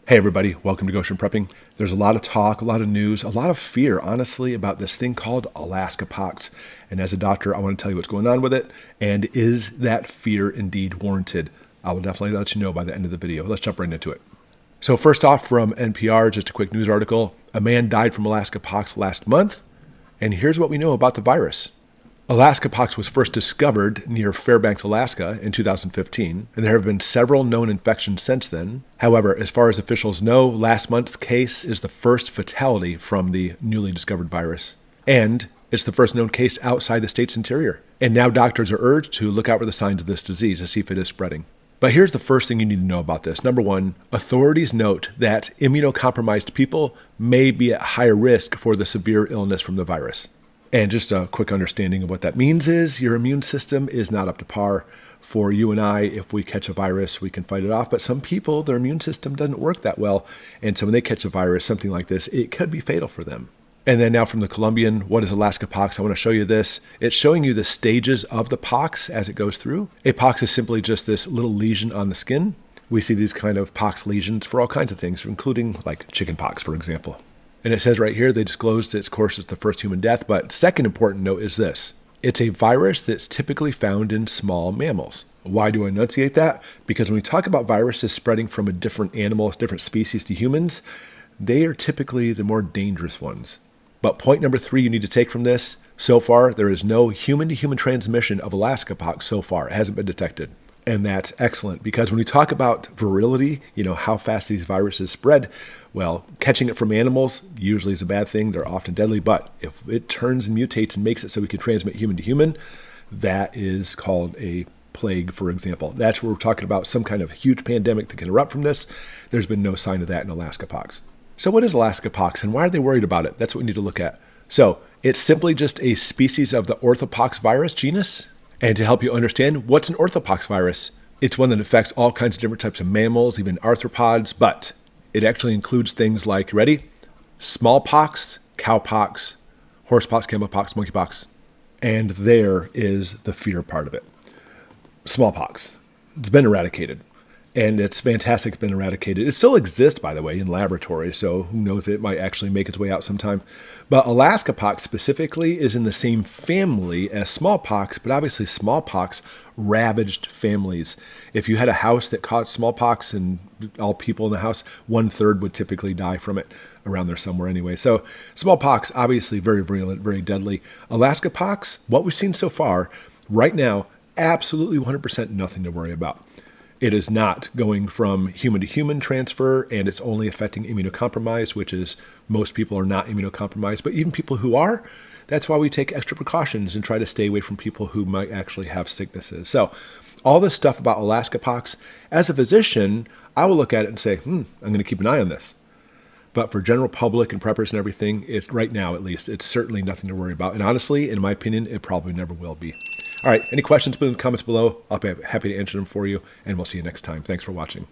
Hey everybody, welcome to Goshen Prepping. There's a lot of talk, a lot of news, a lot of fear, honestly, about this thing called Alaskapox. And as a doctor, I want to tell you what's going on with it, and is that fear indeed warranted? I will definitely let you know by the end of the video. Let's jump right into it. So first off, from NPR, just a quick news article. A man died from Alaskapox last month, and here's what we know about the virus. Alaskapox was first discovered near Fairbanks, Alaska in 2015, and there have been several known infections since then. However, as far as officials know, last month's case is the first fatality from the newly discovered virus. And it's the first known case outside the state's interior. And now doctors are urged to look out for the signs of this disease to see if it is spreading. But here's the first thing you need to know about this. Number one, authorities note that immunocompromised people may be at higher risk for the severe illness from the virus. And just a quick understanding of what that means is your immune system is not up to par. For you and I, if we catch a virus, we can fight it off. But some people, their immune system doesn't work that well. And so when they catch a virus, something like this, it could be fatal for them. And then now from the Colombian, what is Alaskapox? I want to show you this. It's showing you the stages of the pox as it goes through. A pox is simply just this little lesion on the skin. We see these kind of pox lesions for all kinds of things, including like chicken pox, for example. And it says right here, they disclosed its course as the first human death. But second important note is this. It's a virus that's typically found in small mammals. Why do I enunciate that? Because when we talk about viruses spreading from a different animal, different species to humans, they are typically the more dangerous ones. But point number 3 you need to take from this, so far, there is no human-to-human transmission of Alaskapox so far. It hasn't been detected. And that's excellent because when we talk about virility, how fast these viruses spread, well, catching it from animals usually is a bad thing. They're often deadly. But if it turns and mutates and makes it so we can transmit human to human, that is called a plague, for example. That's where we're talking about some kind of huge pandemic that can erupt from this. There's been no sign of that in Alaskapox. So what is Alaskapox and why are they worried about it? That's what we need to look at. So it's simply just a species of the orthopox virus genus. And to help you understand, what's an orthopox virus? It's one that affects all kinds of different types of mammals, even arthropods, but it actually includes things like, ready? Smallpox, cowpox, horsepox, camelpox, monkeypox. And there is the fear part of it. Smallpox. It's been eradicated. And it's fantastic it's been eradicated. It still exists, by the way, in laboratories, so who knows if it might actually make its way out sometime. But Alaskapox specifically is in the same family as smallpox, but obviously smallpox ravaged families. If you had a house that caught smallpox and all people in the house, 1/3 would typically die from it around there somewhere anyway. So smallpox, obviously very virulent, very deadly. Alaskapox, what we've seen so far, right now, absolutely 100% nothing to worry about. It is not going from human to human transfer, and it's only affecting immunocompromised, which is most people are not immunocompromised. But even people who are, that's why we take extra precautions and try to stay away from people who might actually have sicknesses. So all this stuff about Alaskapox, as a physician, I will look at it and say, I'm going to keep an eye on this. But for general public and preppers and everything, it's right now at least, it's certainly nothing to worry about. And honestly, in my opinion, it probably never will be. All right, any questions, put in the comments below. I'll be happy to answer them for you, and we'll see you next time. Thanks for watching.